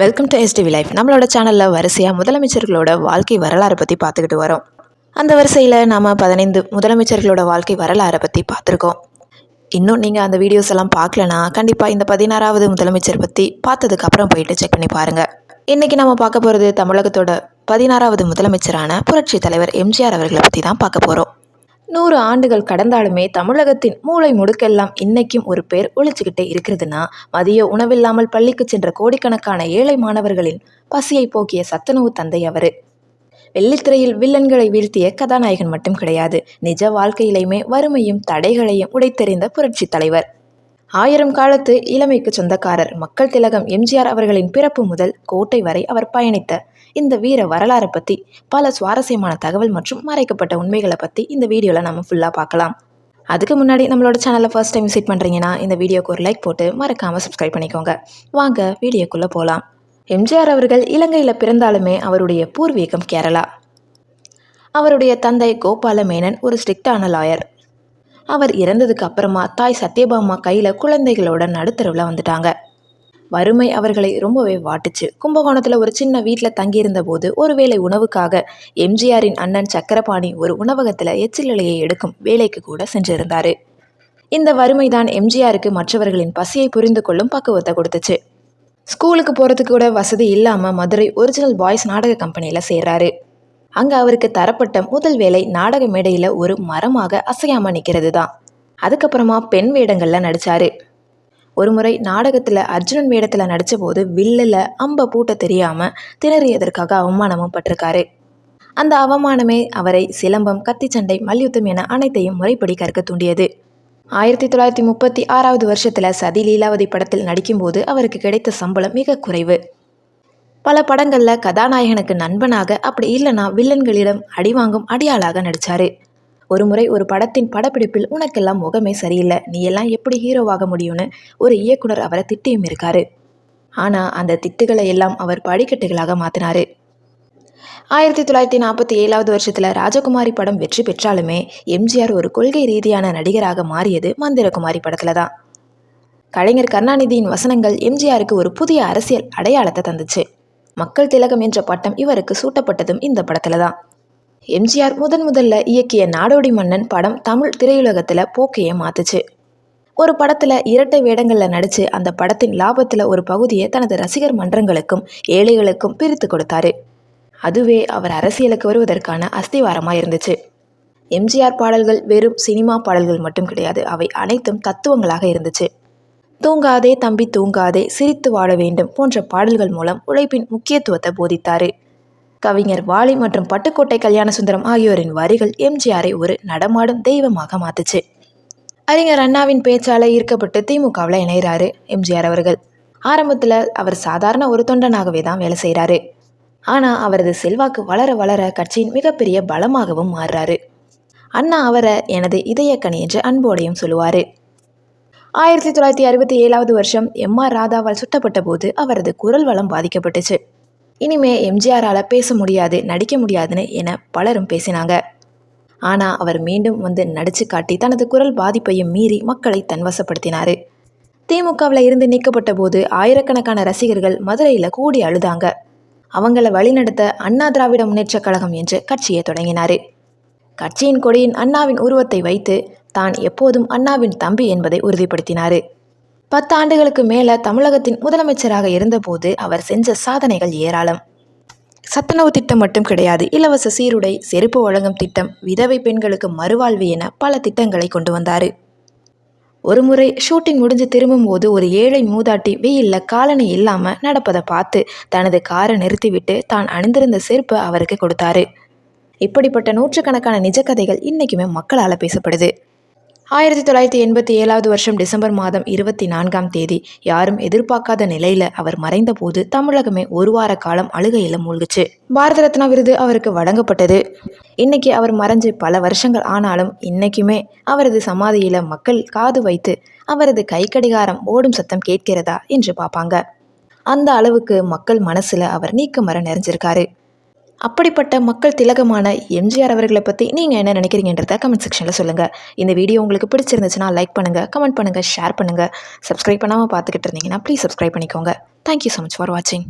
Welcome to STV life. நம்மளோட சேனலில் வரிசையாக முதலமைச்சர்களோட வாழ்க்கை வரலாறை பற்றி பார்த்துக்கிட்டு வரோம். அந்த வரிசையில் நாம் 15 முதலமைச்சர்களோட வாழ்க்கை வரலாறை பற்றி பார்த்துருக்கோம். இன்னும் நீங்கள் அந்த வீடியோஸ் எல்லாம் பார்க்கலனா கண்டிப்பாக இந்த 16வது முதலமைச்சர் பற்றி பார்த்ததுக்கப்புறம் போயிட்டு செக் பண்ணி பாருங்கள். இன்றைக்கி நம்ம பார்க்க போகிறது தமிழகத்தோட 16வது முதலமைச்சரான புரட்சி தலைவர் எம்ஜிஆர் அவர்களை பற்றி தான் பார்க்க போகிறோம். 100 ஆண்டுகள் கடந்தாலுமே தமிழகத்தின் மூளை முடுக்கெல்லாம் இன்னைக்கும் ஒரு பேர் ஒழிச்சுக்கிட்டே இருக்கிறதுனா, மதிய உணவில்லாமல் பள்ளிக்கு சென்ற கோடிக்கணக்கான ஏழை மாணவர்களின் பசியை போக்கிய சத்துணவு தந்தை அவரு. வெள்ளித்திரையில் வில்லன்களை வீழ்த்திய கதாநாயகன் மட்டும் கிடையாது, நிஜ வாழ்க்கையிலையுமே வறுமையும் தடைகளையும் உடைத்தெறிந்த புரட்சி தலைவர். 1000 காலத்து இளமைக்கு சொந்தக்காரர். மக்கள் திலகம் எம்ஜிஆர் அவர்களின் பிறப்பு முதல் கோட்டை வரை அவர் பயணித்த இந்த வீர வரலாறை பற்றி பல சுவாரஸ்யமான தகவல் மற்றும் மறைக்கப்பட்ட உண்மைகளை பற்றி இந்த வீடியோவில் நம்ம ஃபுல்லாக பார்க்கலாம். அதுக்கு முன்னாடி நம்மளோட சேனலை ஃபர்ஸ்ட் டைம் விசிட் பண்ணுறீங்கன்னா இந்த வீடியோக்கு ஒரு லைக் போட்டு மறக்காமல் சப்ஸ்கிரைப் பண்ணிக்கோங்க. வாங்க வீடியோக்குள்ளே போகலாம். எம்ஜிஆர் அவர்கள் இலங்கையில் பிறந்தாலுமே அவருடைய பூர்வீகம் கேரளா. அவருடைய தந்தை கோபால மேனன் ஒரு ஸ்ட்ரிக்டான லாயர். அவர் இறந்ததுக்கு அப்புறமா தாய் சத்யபாமா கையில் குழந்தைகளோட நடுத்தரவில் வந்துட்டாங்க. வறுமை அவர்களை ரொம்பவே வாட்டுச்சு. கும்பகோணத்தில் ஒரு சின்ன வீட்டில் தங்கியிருந்த போது ஒருவேளை உணவுக்காக எம்ஜிஆரின் அண்ணன் சக்கரபாணி ஒரு உணவகத்தில் எச்சிலையை எடுக்கும் வேலைக்கு கூட சென்றிருந்தார். இந்த வறுமை தான் எம்ஜிஆருக்கு மற்றவர்களின் பசியை புரிந்து கொள்ளும் பக்குவத்தை கொடுத்துச்சு. ஸ்கூலுக்கு போகிறதுக்கு கூட வசதி இல்லாமல் மதுரை ஒரிஜினல் பாய்ஸ் நாடக கம்பெனியில் சேர்றாரு. அங்கே அவருக்கு தரப்பட்ட முதல் வேலை நாடக மேடையில் ஒரு மரமாக அசையாமல் நிற்கிறது தான். அதுக்கப்புறமா பெண் வேடங்களில் நடித்தார். ஒரு முறை நாடகத்தில் அர்ஜுனன் வேடத்தில் நடித்த போது வில்லில் அம்பை பூட்ட தெரியாமல் திணறியதற்காக அவமானமும் பட்டிருக்காரு. அந்த அவமானமே அவரை சிலம்பம், கத்திச்சண்டை, மல்யுத்தம் என அனைத்தையும் முறைப்படி கற்க தூண்டியது. 1936வது வருஷத்தில் சதி லீலாவதி படத்தில் நடிக்கும்போது அவருக்கு கிடைத்த சம்பளம் மிக குறைவு. பல படங்களில் கதாநாயகனுக்கு நண்பனாக, அப்படி இல்லைனா வில்லன்களிடம் அடிவாங்கும் அடியாளாக நடித்தார். ஒரு முறை ஒரு படத்தின் படப்பிடிப்பில் உனக்கெல்லாம் முகமே சரியில்லை, நீ எல்லாம் எப்படி ஹீரோவாக முடியும்னு ஒரு இயக்குனர் அவரை திட்டியும் இருக்காரு. ஆனால் அந்த திட்டுகளை எல்லாம் அவர் படிக்கட்டுகளாக மாற்றினார். 1947வது வருஷத்தில் ராஜகுமாரி படம் வெற்றி பெற்றாலுமே எம்ஜிஆர் ஒரு கொள்கை ரீதியான நடிகராக மாறியது மந்திரகுமாரி படத்தில் தான். கலைஞர் கருணாநிதியின் வசனங்கள் எம்ஜிஆருக்கு ஒரு புதிய அரசியல் அடையாளத்தை தந்துச்சு. மக்கள் திலகம் என்ற பட்டம் இவருக்கு சூட்டப்பட்டதும் இந்த படத்தில் தான். எம்ஜிஆர் முதல்ல இயக்கிய நாடோடி மன்னன் படம் தமிழ் திரையுலகத்தில் போக்கையே மாத்துச்சு. ஒரு படத்தில் இரட்டை வேடங்களில் நடித்து அந்த படத்தின் லாபத்தில் ஒரு பகுதியை தனது ரசிகர் மன்றங்களுக்கும் ஏழைகளுக்கும் பிரித்து கொடுத்தாரு. அதுவே அவர் அரசியலுக்கு வருவதற்கான அஸ்திவாரமாக இருந்துச்சு. எம்ஜிஆர் பாடல்கள் வெறும் சினிமா பாடல்கள் மட்டும் கிடையாது, அவை அனைத்தும் தத்துவங்களாக இருந்துச்சு. தூங்காதே தம்பி தூங்காதே, சிரித்து வாழ வேண்டும் போன்ற பாடல்கள் மூலம் உழைப்பின் முக்கியத்துவத்தை போதித்தார். கவிஞர் வாலி மற்றும் பட்டுக்கோட்டை கல்யாண சுந்தரம் ஆகியோரின் வரிகள் எம்ஜிஆரை ஒரு நடமாடும் தெய்வமாக மாத்துச்சு. அறிஞர் அண்ணாவின் பேச்சால ஈர்க்கப்பட்டு திமுகவில் இணைகிறாரு எம்ஜிஆர் அவர்கள். ஆரம்பத்தில் அவர் சாதாரண ஒரு தொண்டனாகவே தான் வேலை செய்கிறாரு. ஆனால் அவரது செல்வாக்கு வளர வளர கட்சியின் மிகப்பெரிய பலமாகவும் மாறுறாரு. அண்ணா அவரை எனது இதயக்கணி என்று அன்போடையும் சொல்லுவார். 1967வது வருஷம் எம்.ஆர். ராதாவால் சுட்டப்பட்ட போது அவரது குரல் வளம் பாதிக்கப்பட்டுச்சு. இனிமே எம்ஜிஆரால் பேச முடியாது, நடிக்க முடியாதுன்னு என பலரும் பேசினாங்க. ஆனால் அவர் மீண்டும் வந்து நடிச்சு காட்டி தனது குரல் பாதிப்பையும் மீறி மக்களை தன்வசப்படுத்தினார். திமுகவில் இருந்து நீக்கப்பட்ட போது ஆயிரக்கணக்கான ரசிகர்கள் மதுரையில் கூடி அழுதாங்க. அவங்கள வழிநடத்த அண்ணா திராவிட முன்னேற்ற கழகம் என்று கட்சியை தொடங்கினார். கட்சியின் கொடியின் அண்ணாவின் உருவத்தை வைத்து தான் எப்போதும் அண்ணாவின் தம்பி என்பதை உறுதிப்படுத்தினார். 10 ஆண்டுகளுக்கு மேலே தமிழகத்தின் முதலமைச்சராக இருந்தபோது அவர் செஞ்ச சாதனைகள் ஏராளம். சத்துணவு திட்டம் மட்டும் கிடையாது, இலவச சீருடை, செருப்பு வழங்கும் திட்டம், விதவை பெண்களுக்கு மறுவாழ்வு என பல திட்டங்களை கொண்டு வந்தார். ஒரு முறை ஷூட்டிங் முடிஞ்சு திரும்பும்போது ஒரு ஏழை மூதாட்டி வெயிலில் காலணி இல்லாமல் நடப்பதை பார்த்து தனது காரை நிறுத்திவிட்டு தான் அணிந்திருந்த செருப்பை அவருக்கு கொடுத்தாரு. இப்படிப்பட்ட நூற்றுக்கணக்கான நிஜ கதைகள் இன்றைக்குமே மக்களால் பேசப்படுது. 1987வது வருஷம் டிசம்பர் மாதம் 24ஆம் தேதி யாரும் எதிர்பார்க்காத நிலையில் அவர் மறைந்த போது தமிழகமே ஒரு வார காலம் அழுகையில் மூழ்குச்சு. பாரத ரத்னா விருது அவருக்கு வழங்கப்பட்டது. இன்னைக்கு அவர் மறைஞ்சு பல வருஷங்கள் ஆனாலும் இன்னைக்குமே அவரது சமாதியில் மக்கள் காது வைத்து அவரது கைக்கடிகாரம் ஓடும் சத்தம் கேட்கிறதா என்று பார்ப்பாங்க. அந்த அளவுக்கு மக்கள் மனசில் அவர் நீக்கமர நிறைஞ்சிருக்காரு. அப்படிப்பட்ட மக்கள் திலகமான எம்ஜிஆர் அவர்களை பற்றி நீங்கள் என்ன நினைக்கிறீங்கன்றத கமெண்ட் செக்ஷனில் சொல்லுங்கள். இந்த வீடியோ உங்களுக்கு பிடிச்சிருந்துச்சுன்னா லைக் பண்ணுங்கள், கமெண்ட் பண்ணுங்கள், ஷேர் பண்ணுங்கள். சப்ஸ்கிரைப் பண்ணாமல் பார்த்துக்கிட்டு இருந்தீங்கன்னா ப்ளீஸ் சப்ஸ்கிரைப் பண்ணிக்கோங்க. தேங்க்யூ ஸோ மச் ஃபார் வாட்சிங்.